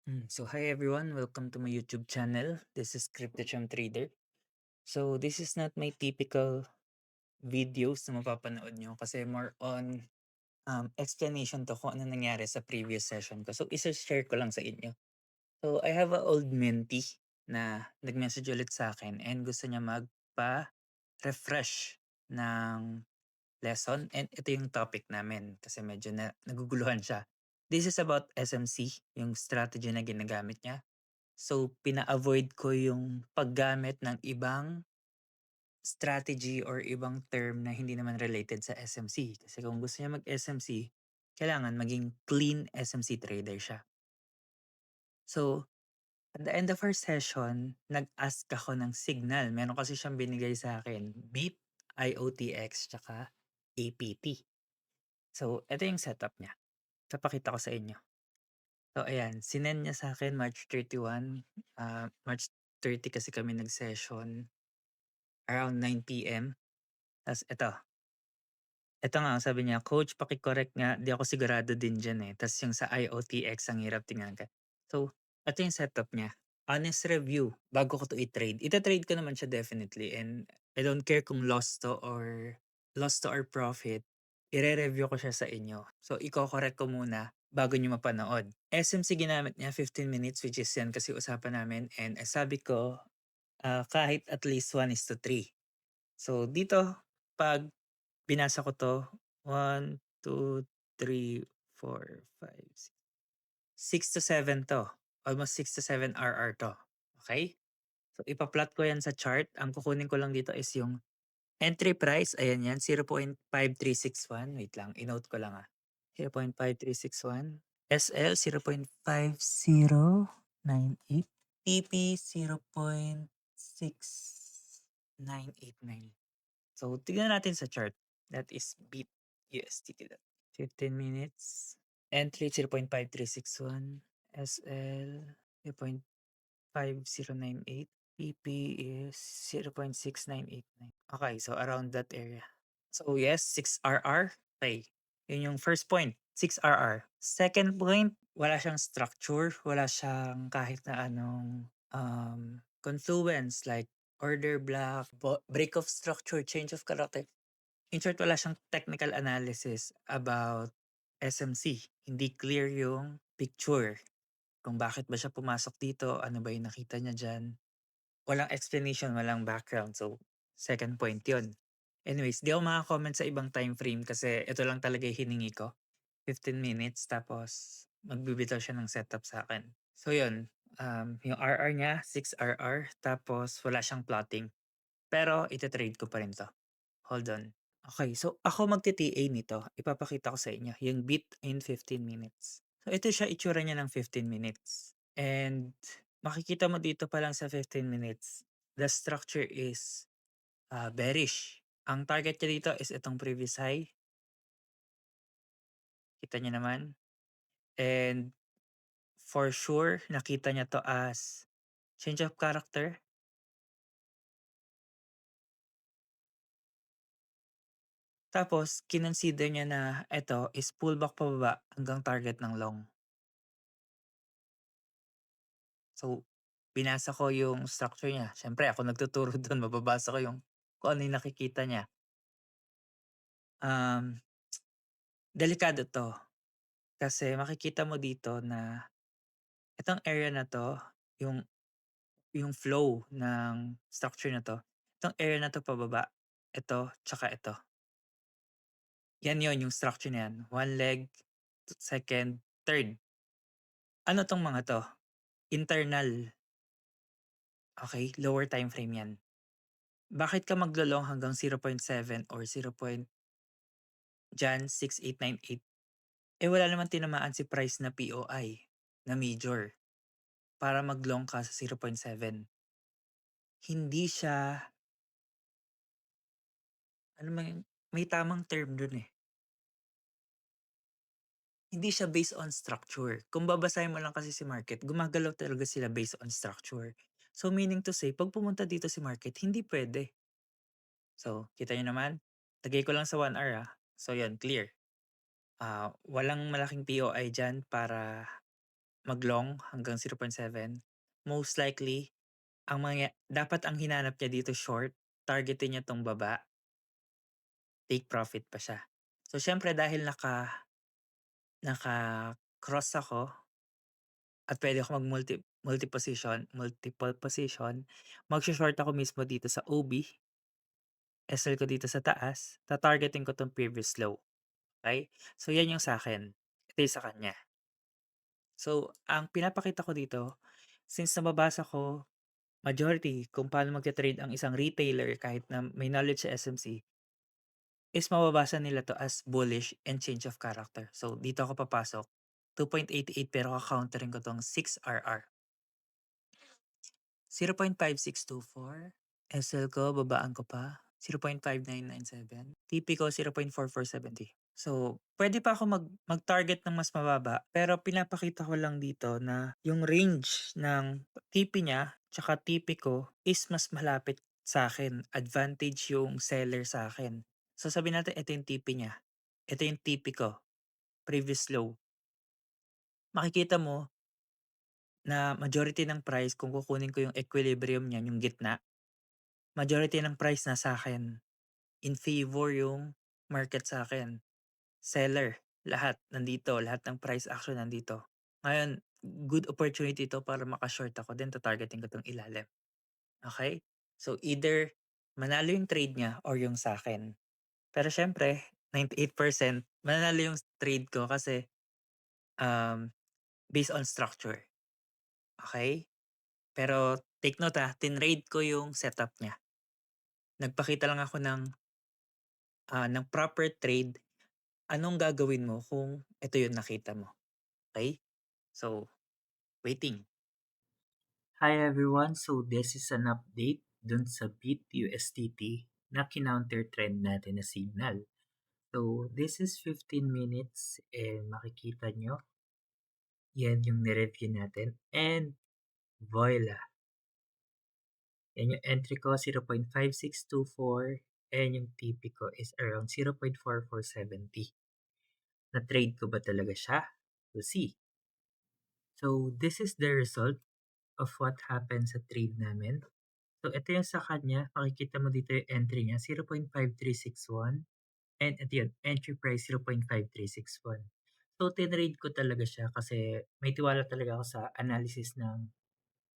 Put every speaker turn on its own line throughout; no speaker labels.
So hi everyone, welcome to my YouTube channel. This is CryptoCham Trader. So this is not my typical videos na mapapanood nyo kasi more on explanation to kung ano nangyari sa previous session ko. So isa-share ko lang sa inyo. So I have a old mentee na nag-message ulit sa akin and gusto niya magpa-refresh ng lesson and ito yung topic namin kasi medyo naguguluhan siya. This is about SMC, yung strategy na ginagamit niya. So, pina-avoid ko yung paggamit ng ibang strategy or ibang term na hindi naman related sa SMC. Kasi kung gusto niya mag-SMC, kailangan maging clean SMC trader siya. So, at the end of our session, nag-ask ako ng signal. Meron kasi siyang binigay sa akin, BIP, IOTX, tsaka APT. So, ito yung setup niya. Papakita ko sa inyo. So, ayan, sinend niya sa akin March 31. March 30 kasi kami nag-session around 9 PM. Tas eto nga sabi niya, "Coach paki-correct nga, 'di ako sigurado din diyan, eh." Tas yung sa IOTX ang hirap tingnan ka. So, eto yung setup niya. Honest review bago ko 'to i-trade. Ita-trade ko naman siya definitely and I don't care kung lost to or profit, ire-review ko siya sa inyo. So, iko-correct ko muna bago niyo mapanood. SMC ginamit niya 15 minutes which is yan kasi usapan namin and sabi ko, kahit at least 1:3. So, dito 'pag binasa ko 'to, 1, 2, 3, 4, 5, 6 to 7 'to. Almost 6 to 7 RR 'to, okey? So ipa-plot ko 'yan sa chart. Ang kukunin ko lang dito is yung entry price, ayan 'yan, 0.5361. Wait lang, i-note ko lang, 0.5361. SL 0.5098. TP 0.6989. So tignan natin sa chart. That is BIP USDT. 15 minutes. Entry 0.5361. SL 0.5098. PP is 0.6989. Okay, so around that area. So yes, 6 RR. Okay. Yun yung first point, 6 RR. Second point, wala siyang structure, wala siyang kahit na anong confluence like order block, break of structure, change of character. In short, wala siyang technical analysis about SMC. Hindi clear yung picture. Kung bakit ba siya pumasok dito, ano ba yung nakita niya dyan. Walang explanation, walang background. So, second point yun. Anyways, di ako maka-comment sa ibang time frame kasi ito lang talaga yung hiningi ko. 15 minutes tapos magbibitaw siya ng setup sa akin. So yun, yung RR niya, 6 RR tapos wala siyang plotting. Pero ita-trade ko pa rin 'to. Hold on. Okay, so ako magti-TA nito. Ipapakita ko sa inyo yung beat in 15 minutes. So ito siya itsura niya ng 15 minutes. And makikita mo dito pa lang sa 15 minutes, the structure is bearish. Ang target niya dito is itong previous high. Kita niyo naman. And for sure, nakita niya 'to as change of character. Tapos kinonsider niya na ito is pullback pababa hanggang target ng long. So, binasa ko yung structure niya. Siyempre ako nagtuturo dun, mababasa ko yung kung ano yung nakikita niya. Um, Delikado 'to kasi makikita mo dito na itong area na 'to, yung yung flow ng structure na 'to, itong area na 'to pababa, ito, tsaka ito. Yan yon yung structure na yan. One leg, second, third. Ano 'tong mga 'to? Internal, okey, lower time frame yan. Bakit ka maglo-long hanggang 0.7 or 0 diyan 6898? Eh, wala naman tinamaan si price na POI na major para mag-long ka sa 0.7. Hindi siya ano may tamang term dun, eh. Hindi siya based on structure. Kung babasahin mo lang kasi si market, gumagalaw talaga sila based on structure. So, meaning to say 'pag pumunta dito si market, hindi puwede. So, kita niyo naman, lagay ko lang sa 1 hour, So, 'yun clear. Walang malaking POI diyan para mag-long hanggang 0.7, most likely dapat ang hinanap niya dito short, targetin niya 'tong baba, take profit pa siya. So siyempre dahil naka-cross ako at puwede ako multiple position, magsho-short ako mismo dito sa OB, SL ko dito sa taas, ta-targetin ko 'tong previous low, okey? So 'yan yung sa'kin, ito yung sa kanya. So ang pinapakita ko dito, since nababasa ko majority kung paano magte-trade ang isang retailer kahit na may knowledge sa SMC, is mababasa nila 'to as bullish and change of character. So dito ako papasok, 2.88 pero ka-counterin ko 'tong 6 RR. 0.5624, SL ko babaan ko pa, 0.5997, TP ko 0.4470. So, pwede pa ako mag-target ng mas mababa, pero pinapakita ko lang dito na yung range ng TP niya tsaka TP ko is mas malapit sa akin. Advantage yung seller sa akin. So, sabihin natin ito yung TP niya, ito yung TP ko, previous low. Makikita mo na majority ng price kung kukunin ko yung equilibrium niyan, yung gitna, majority ng price nasa akin. In favor yung market sa akin. Seller, lahat nandito, lahat ng price action nandito. Ngayon, good opportunity 'to para maka-short ako then ta-targetin ko 'tong ilalim, okey? So either manalo yung trade niya or yung sa'kin. Pero siyempre 98% mananalo yung trade ko kasi, um, based on structure, okey? Pero take note, tinrade ko yung setup niya. Nagpakita lang ako ng proper trade. Anong gagawin mo kung ito yung nakita mo, okey? So, waiting.
Hi everyone, so this is an update dun sa BIT USDT na kinounter trend natin na signal. So this is 15 minutes and makikita nyo, yan yung nireview natin and voila! Yan yung entry ko 0.5624 and yung TP ko is around 0.4470. Na-trade ko ba talaga siya? We'll see. So this is the result of what happened sa trade namin. So, ito yung sa kanya. Makikita mo dito yung entry niya, 0.5361. And ito yun, entry price 0.5361. So, tinrade ko talaga siya kasi may tiwala talaga ako sa analysis ng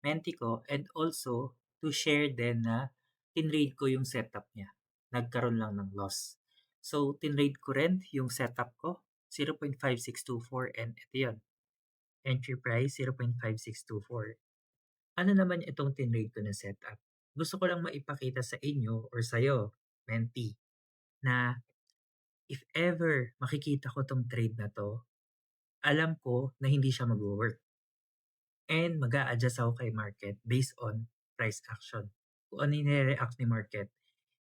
menti ko and also to share din na tinrade ko yung setup niya. Nagkaroon lang ng loss. So, tinrade ko rin yung setup ko, 0.5624 and ito yun, entry price 0.5624. Ano naman itong tinrade ko na setup? Gusto ko lang maipakita sa inyo or sa'yo, mentee, na if ever makikita ko tong trade na 'to, alam ko na hindi siya magwo-work and mag-a-adjust ako kay market based on price action. Kung ano yung nire-react ni market,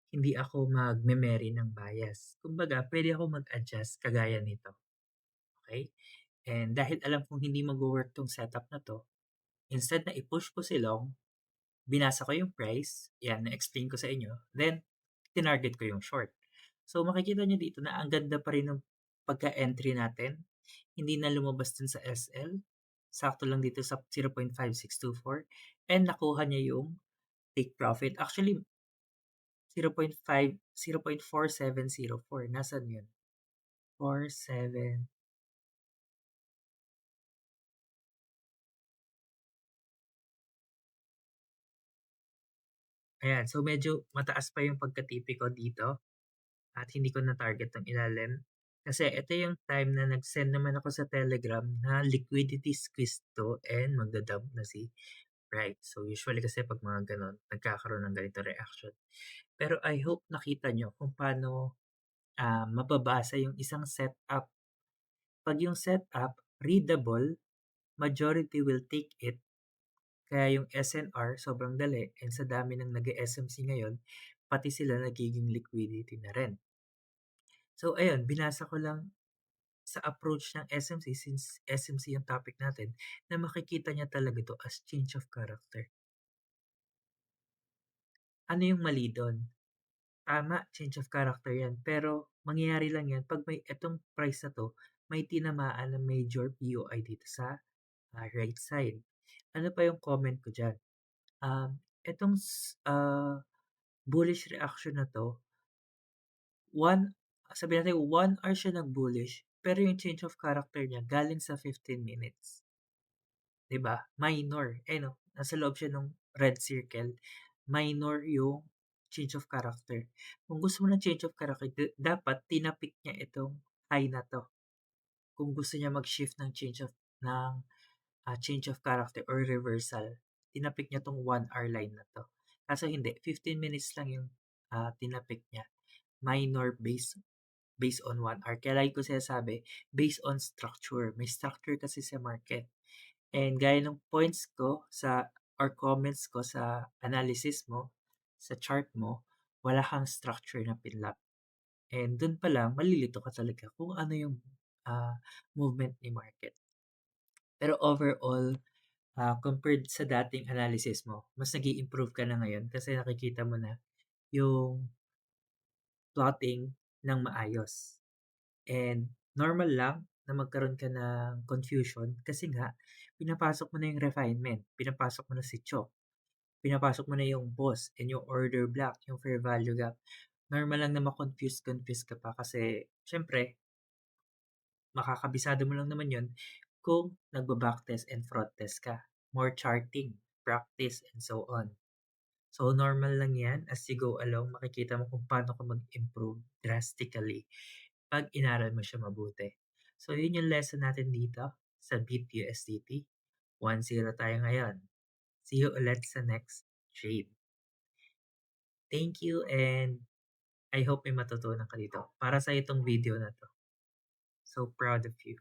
hindi ako magme-marry ng bias. Kumbaga, pwede ako mag-adjust kagaya nito, okay? And dahil alam kong hindi magwo-work tong setup na 'to, instead na i-push ko si long, binasa ko yung price, yan, na-explain ko sa inyo, then tinarget ko yung short. So makikita nyo dito na ang ganda pa rin ng pagka-entry natin. Hindi na lumabas dun sa SL. Sakto lang dito sa 0.5624 and nakuha niya yung take profit. Actually, 0.5, 0.4704. Nasaan yun? 47. Ayan, so medyo mataas pa yung pagka-TP ko dito at hindi ko na-target ng ilalim. Kasi ito yung time na nag-send naman ako sa Telegram na liquidity squeeze to and magda-dump na si Bright. So usually kasi pag mga ganon, nagkakaroon ng ganito reaction. Pero I hope nakita nyo kung paano mababasa yung isang setup. Pag yung setup readable, majority will take it. Kaya yung SNR sobrang dali and sa dami ng nag-SMC ngayon, pati sila nagiging liquidity na rin. So ayun, binasa ko lang sa approach ng SMC since SMC yung topic natin na makikita niya talaga to as change of character. Ano yung mali doon? Tama, change of character yan. Pero mangyayari lang yan pag may etong price na to, may tinamaan na major POI dito sa right side. Ano pa yung comment ko diyan? Itong bullish reaction na 'to, one sabihin natin 1 hour siya nag-bullish, pero yung change of character niya galing sa 15 minutes, 'di ba? Minor, eh, no, nasa loob siya nung red circle, minor yung change of character. Kung gusto mo ng change of character, dapat tinapik niya itong high na 'to. Kung gusto niya mag-shift ng change of character or reversal, tinapik niya 'tong 1 hour line na 'to. Kaso hindi, 15 minutes lang yung, tinapik niya. Minor based on 1 hour. Kaya lagi ko sinasabi, based on structure. May structure kasi sa market. And gaya ng points ko or comments ko sa analysis mo, sa chart mo, wala kang structure na pinlock. And dun pa lang, malilito ka talaga kung ano yung movement ni market. Pero overall, compared sa dating analysis mo, mas nag improve ka na ngayon kasi nakikita mo na yung plotting ng maayos. And normal lang na magkaroon ka ng confusion kasi nga pinapasok mo na yung refinement, pinapasok mo na si Chok, pinapasok mo na yung boss and yung order block, yung fair value gap. Normal lang na ma-confuse ka pa kasi syempre makakabisado mo lang naman yun kung nagba-backtest and front test ka. More charting, practice, and so on. So, normal lang yan. As you go along, makikita mo kung paano ka mag-improve drastically pag inaral mo siya mabuti. So, yun yung lesson natin dito sa Beat USDT. 1-0 tayo ngayon. See you ulit sa next trade. Thank you and I hope may matutunan ka dito para sa itong video na to. So proud of you.